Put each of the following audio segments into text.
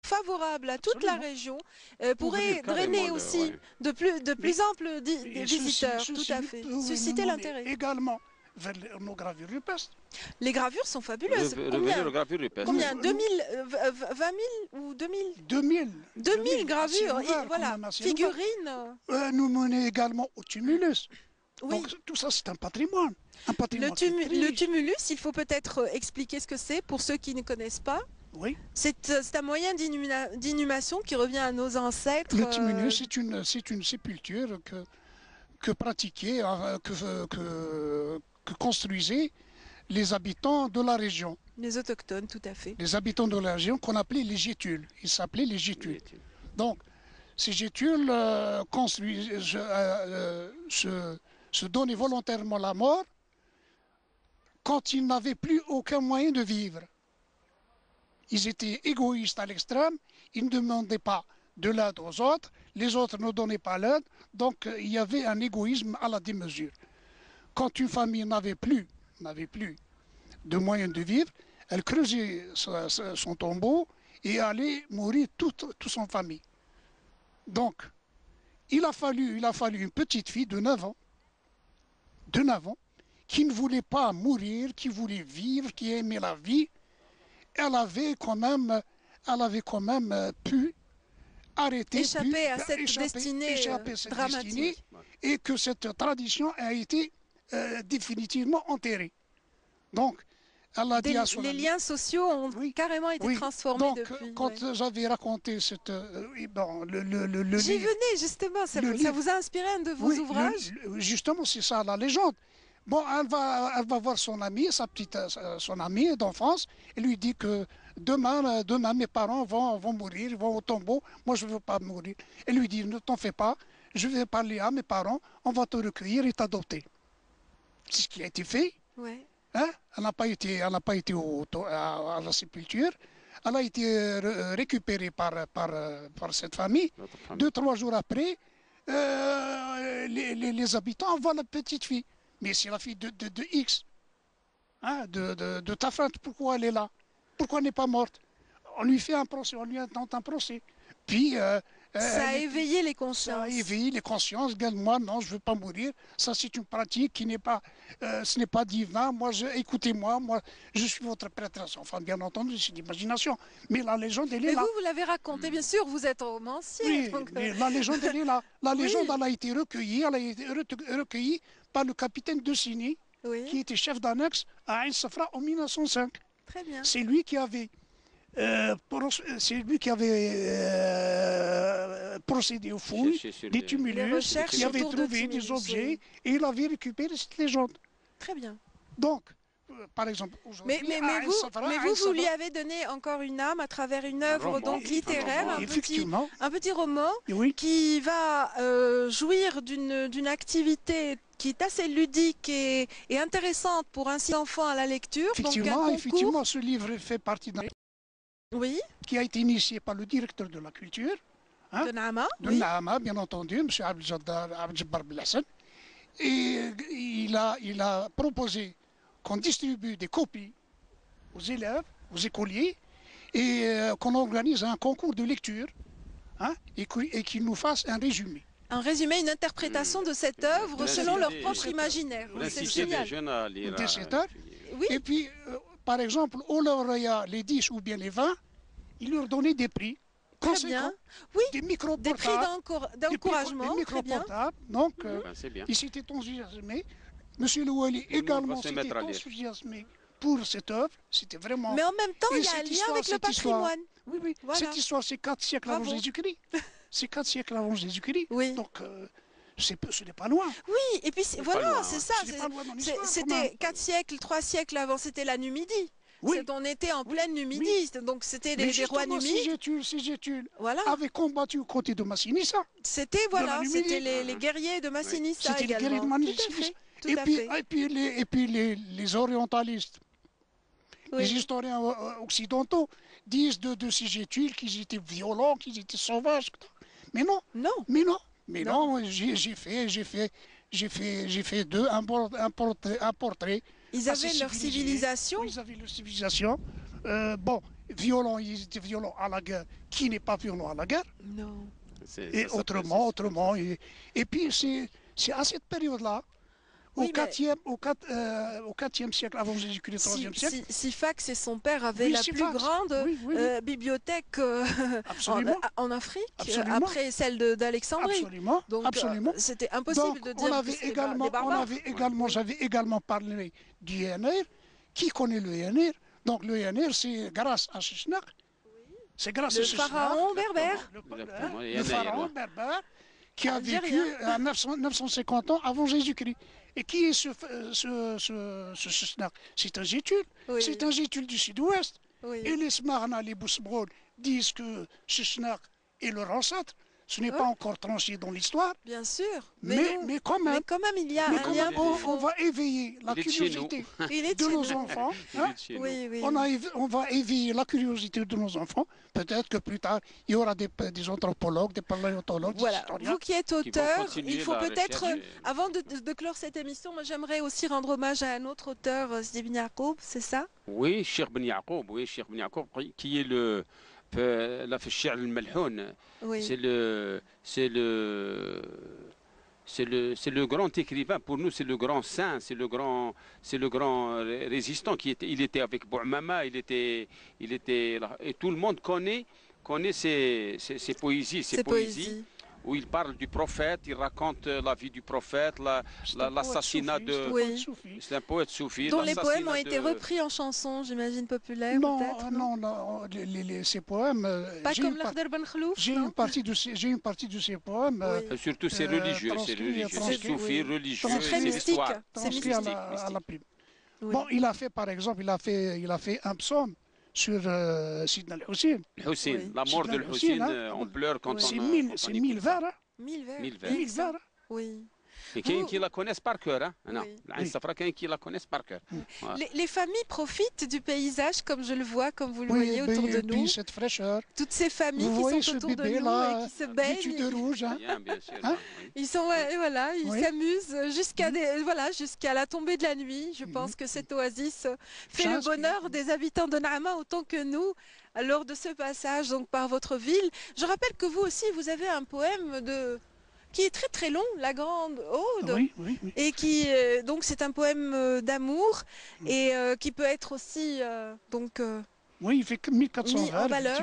favorable à toute la Absolument. région, Pour pourrait ouvrir drainer carrément aussi ouais. de Mais plus amples et visiteurs, tout ceci à nous fait, pourrait nous susciter mener l'intérêt. également vers nos gravures rupestres. Les gravures sont fabuleuses. Revenir aux gravures rupestres. Combien? Nous, 2000, 20 000 ou 2000? 2000 à ciel gravures, ouvert, quand voilà, même à ciel ouvert. figurines. Nous mener également au tumulus. Oui. Donc tout ça, c'est un patrimoine. Un Le, patrimoine qui est très le riche. tumulus, il faut peut-être expliquer ce que c'est pour ceux qui ne connaissent pas. Oui. C'est un moyen d'inhumation qui revient à nos ancêtres. Le tumulus, c'est une sépulture que pratiquaient, que construisaient les habitants de la région. Les autochtones, tout à fait. Les habitants de la région qu'on appelait les gétules. Ils s'appelaient les gétules. Donc, ces gétules se donnaient volontairement la mort quand ils n'avaient plus aucun moyen de vivre. Ils étaient égoïstes à l'extrême, ils ne demandaient pas de l'aide aux autres, les autres ne donnaient pas l'aide, donc il y avait un égoïsme à la démesure. Quand une famille n'avait plus de moyens de vivre, elle creusait son tombeau et allait mourir toute son famille. Donc, il a fallu une petite fille de 9 ans, qui ne voulait pas mourir, qui voulait vivre, qui aimait la vie. Elle avait quand même pu arrêter, échapper à cette destinée dramatique. Et que cette tradition a été définitivement enterrée. Donc, elle a dit à son Les ami, liens sociaux ont carrément été transformés donc, depuis. quand j'avais raconté cette, le J'y livre, venais justement, ça vous a inspiré un de vos ouvrages? justement, c'est ça la légende. Bon, elle va voir son ami, son ami d'enfance, et lui dit que demain mes parents vont mourir, ils vont au tombeau, moi je ne veux pas mourir. Elle lui dit, ne t'en fais pas, je vais parler à mes parents, on va te recueillir et t'adopter. C'est ce qui a été fait. Ouais. Hein? Elle n'a pas été à la sépulture, elle a été récupérée par cette famille. 2-3 jours après, les habitants voient la petite fille. Mais c'est la fille de X, hein, de ta femme, pourquoi elle est là? Pourquoi elle n'est pas morte? On lui fait un procès, on lui intente un procès. Puis, ça a éveillé les consciences. Ça a éveillé les consciences. Moi, non, je ne veux pas mourir. Ça, c'est une pratique qui n'est pas, ce n'est pas divin. Écoutez-moi, moi, je suis votre prêtresse. Enfin, bien entendu, c'est l'imagination. Mais la légende, elle est là. Mais vous l'avez raconté, bien sûr, vous êtes romancier. Oui, donc, mais la légende, elle est là. La légende, elle a été recueillie par le capitaine de Signy, qui était chef d'annexe à Ain Safra en 1905. Très bien. C'est lui qui avait procédé aux fouilles des tumulus, qui avait trouvé des objets, et il avait récupéré cette légende. Très bien. Donc, par exemple, aujourd'hui, mais vous lui avez donné encore une âme à travers une œuvre donc littéraire, un petit roman qui va jouir d'une activité qui est assez ludique et intéressante pour un enfant à la lecture. Effectivement, ce livre fait partie d'un qui a été initié par le directeur de la culture, de Naama, Naama, bien entendu, M. Abdel-Jabbar Belhassan, et il a proposé qu'on distribue des copies aux élèves, aux écoliers, et qu'on organise un concours de lecture, et qu'ils nous fassent un résumé. Un résumé, une interprétation de cette œuvre selon leur propre imaginaire. C'est génial. Des 7 heures. Et puis, par exemple, aux lauréats, les 10 ou bien les 20, ils leur donnaient des prix conséquents. Oui, des micros des prix d'encouragement. Des micros portables. Donc, ils s'étaient enthousiasmés. Monsieur le Wali également s'était enthousiasmé pour cette œuvre. C'était vraiment... Mais en même temps, il y a un lien avec le patrimoine. Oui. Voilà. Cette histoire, c'est 4 siècles avant Jésus-Christ. C'est 4 siècles avant Jésus-Christ. Donc, ce n'est pas loin. Oui, et puis voilà, c'est ça. C'était 4 siècles, 3 siècles avant, c'était la Numidie. On était en pleine Numidie, donc c'était les rois numides. Ces Gétules avaient combattu aux côtés de Massinissa. C'était les guerriers de Massinissa également. C'était les guerriers de Massinissa. Et puis les orientalistes, les historiens occidentaux disent de ces Gétules qu'ils étaient violents, qu'ils étaient sauvages. Mais non. J'ai fait d'eux un portrait. Ils avaient leur civilisation. Ils avaient leur civilisation. Bon, violents, ils étaient violents à la guerre. Qui n'est pas violent à la guerre? Non. Et autrement. Et puis c'est à cette période-là, Oui, au 4e siècle avant Jésus-Christ, 3e siècle. Syphax et son père avaient Oui, la Syphax. plus grande bibliothèque en Afrique, Absolument. après celle d'Alexandrie. Absolument. Donc c'était impossible de dire on que avait c'était également, des barbares. j'avais également parlé du Yenir. Qui connaît le Yenir? Donc le Yenir, c'est grâce à Shishnak. C'est grâce à Shishnak. Pharaon berbère. Le pharaon berbère qui a vécu à 950 ans avant Jésus-Christ. Et qui est ce Shishnak? C'est un Gétul. Oui. C'est un Gétul du sud-ouest. Oui. Et les Smarna, les Bousbroul disent que Shishnak est leur ancêtre. Ce n'est pas encore tranché dans l'histoire. Bien sûr. Mais quand même, il y a un lien. On va éveiller la curiosité de nos enfants. Hein? Oui. On va éveiller la curiosité de nos enfants. Peut-être que plus tard, il y aura des anthropologues, des paléontologues, voilà. des historiens. Vous qui êtes auteur, il faut peut-être, avant de clore cette émission, moi j'aimerais aussi rendre hommage à un autre auteur, Sidi Ben Yacoub, c'est ça? Oui, Cheikh Ben Yacoub, qui est le... là في الشعر الملحون c'est le grand écrivain pour nous, c'est le grand saint, c'est le grand résistant il était avec Bouamama, il était et tout le monde connaît ses poésies où il parle du prophète, il raconte la vie du prophète, l'assassinat de... Oui. C'est un poète soufi. Dont les poèmes ont été repris en chansons, j'imagine, populaires, peut-être? Non, ces poèmes... Pas comme l'Akhdar Ben Khalouf, j'ai une partie de ces poèmes... Surtout c'est religieux, c'est soufi, religieux, c'est l'histoire. C'est mystique. À la plume. Bon, il a fait, par exemple, il a fait un psaume sur Sidna al-Hussein. La mort de Hussein, on pleure quand on... C'est 1000 vers. 1000 vers. 1000 vers. Oui. Et qui la connaissent par cœur. Non, qui la connaissent par cœur. Les familles profitent du paysage comme je le vois, comme vous le voyez autour de nous. Cette fraîcheur. Toutes ces familles qui sont autour de nous et qui se baignent. De rouge. Bien sûr. Ils sont, ils s'amusent jusqu'à la tombée de la nuit. Je pense que cette oasis fait le bonheur des habitants de Naama autant que nous lors de ce passage donc par votre ville. Je rappelle que vous aussi, vous avez un poème qui est très très long, La Grande Aude, et qui donc c'est un poème d'amour et qui peut être aussi il fait 1400 mis vers, en valeur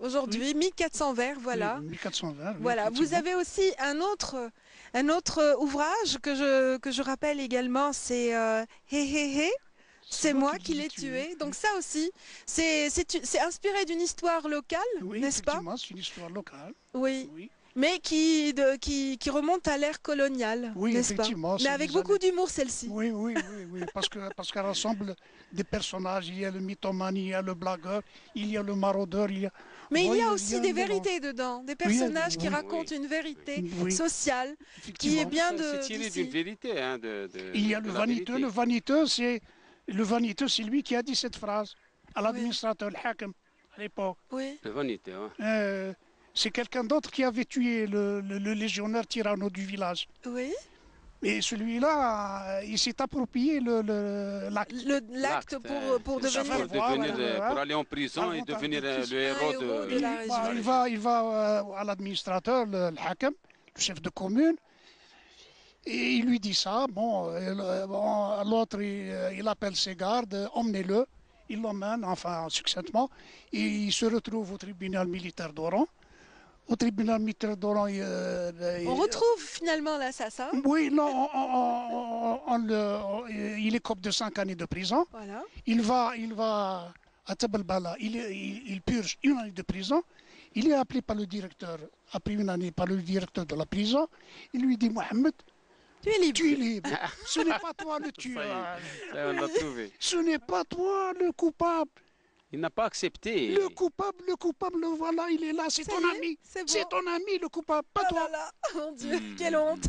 aujourd'hui, 1400 vers, voilà. 1400 vers. Voilà, vous avez aussi un autre ouvrage que je rappelle également, c'est Hé. C'est moi qui l'ai tué. Donc ça aussi, c'est inspiré d'une histoire locale, n'est-ce pas? Oui, c'est une histoire locale. Oui. Mais qui remonte à l'ère coloniale, n'est-ce pas? Mais avec beaucoup d'humour, celle-ci. Oui, parce qu'elle rassemble des personnages. Il y a le mythomane, il y a le blagueur, il y a le maraudeur, Mais il y a aussi des vérités dedans, des personnages qui racontent une vérité sociale, qui est bien de... C'est tiré d'une vérité. Il y a le vaniteux. Le vaniteux, c'est lui qui a dit cette phrase à l'administrateur, le Hakim, à l'époque. Oui. Le vaniteux, c'est quelqu'un d'autre qui avait tué le légionnaire tyranno du village. Oui. Et celui-là, il s'est approprié l'acte pour devenir... pour aller en prison et devenir le héros de la région. Il va à l'administrateur, le Hakim, le chef de commune, et il lui dit ça. L'autre, il appelle ses gardes, emmenez-le. Il l'emmène, succinctement, et il se retrouve au tribunal militaire d'Oran. Au tribunal militaire d'Oran, on retrouve finalement l'assassin. Oui, non, il écope de 5 années de prison. Voilà. Il va à Tabalbala, il purge 1 année de prison. Il est appelé par le directeur, après 1 année, par le directeur de la prison. Il lui dit, Mohamed, tu es libre. Ce n'est pas toi le tueur. Ce n'est pas toi le coupable. Il n'a pas accepté. Le coupable, le voilà, il est là, c'est ton ami. C'est ton ami, le coupable, pas toi. Là, mon Dieu, quelle honte.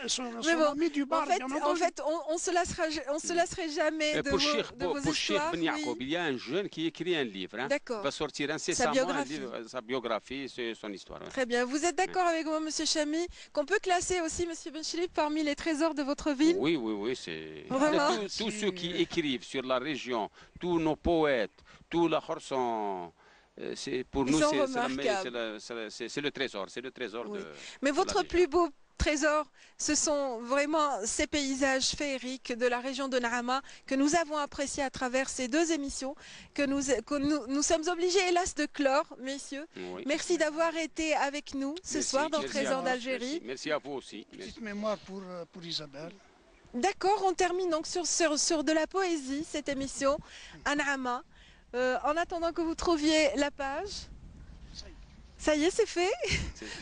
Son ami du bar, en fait, on se lasserait jamais de vos Pour Cheikh histoires. Ben Yacoub, il y a un jeune qui écrit un livre. D'accord. Il va sortir incessamment un livre, sa biographie, son histoire. Très bien. Vous êtes d'accord avec moi, Monsieur Chami, qu'on peut classer aussi Monsieur Benchlib parmi les trésors de votre ville? Oui, c'est... Vraiment. Tous ceux qui écrivent sur la région, tous nos poètes, Tous les Khor sont... Pour nous, c'est le trésor. C'est le trésor oui. de... Mais votre plus beau trésor, ce sont vraiment ces paysages féeriques de la région de Naama que nous avons appréciés à travers ces deux émissions que nous sommes obligés, hélas, de clore, messieurs. Oui. Merci d'avoir été avec nous ce soir dans Trésor d'Algérie. Merci à vous aussi. Petite mémoire pour Isabelle. D'accord, on termine donc sur de la poésie, cette émission, à Naama. En attendant que vous trouviez la page... Ça y est, c'est fait.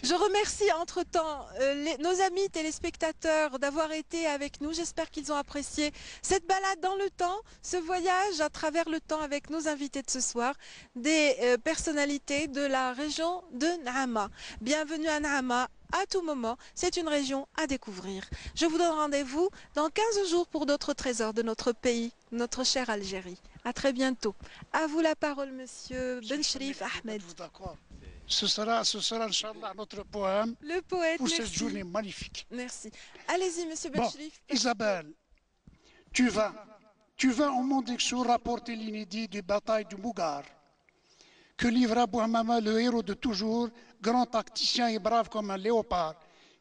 Je remercie entre-temps nos amis téléspectateurs d'avoir été avec nous. J'espère qu'ils ont apprécié cette balade dans le temps, ce voyage à travers le temps avec nos invités de ce soir, des personnalités de la région de Naama. Bienvenue à Naama. À tout moment, c'est une région à découvrir. Je vous donne rendez-vous dans 15 jours pour d'autres trésors de notre pays, notre chère Algérie. À très bientôt. À vous la parole, monsieur Benchrif Ahmed. Ce sera Inch'Allah, notre poème le poète, pour cette journée magnifique. Merci. Allez-y, monsieur Benchrif. Bon, Isabelle, tu vas au monde Exou rapporter l'inédit des batailles du Mougar, que livra Bouhamama, le héros de toujours, grand tacticien et brave comme un léopard.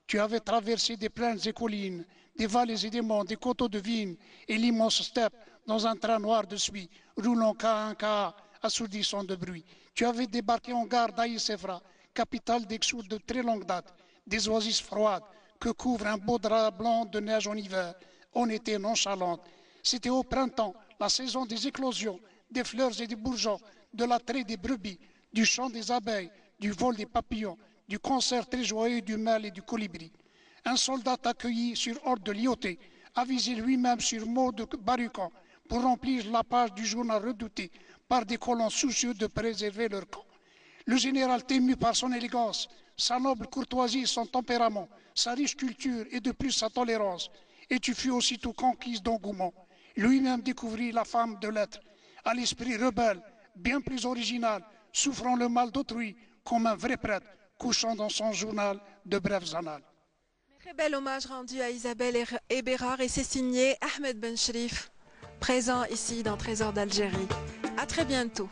Tu avais traversé des plaines et collines, des vallées et des monts, des coteaux de vignes et l'immense steppe dans un train noir de suie, roulant cas un cas, assourdissant de bruit. Tu avais débarqué en gare d'Aïsefra, capitale d'Exou de très longue date, des oasis froides que couvre un beau drap blanc de neige en hiver, en été nonchalante. C'était au printemps, la saison des éclosions, des fleurs et des bourgeons, de l'attrait des brebis, du chant des abeilles, du vol des papillons, du concert très joyeux du mâle et du colibri. Un soldat accueilli sur ordre de Lyoté, avisé lui-même sur mot de Barucan, pour remplir la page du journal redouté par des colons soucieux de préserver leur camp. Le général t'ému par son élégance, sa noble courtoisie, son tempérament, sa riche culture et de plus sa tolérance. Et tu fus aussitôt conquise d'engouement. Lui-même découvrit la femme de lettres, à l'esprit rebelle, bien plus original, souffrant le mal d'autrui comme un vrai prêtre, couchant dans son journal de brèves annales. Très bel hommage rendu à Isabelle Ebérard et c'est signé Ahmed Benchrif, présent ici dans Trésor d'Algérie. À très bientôt.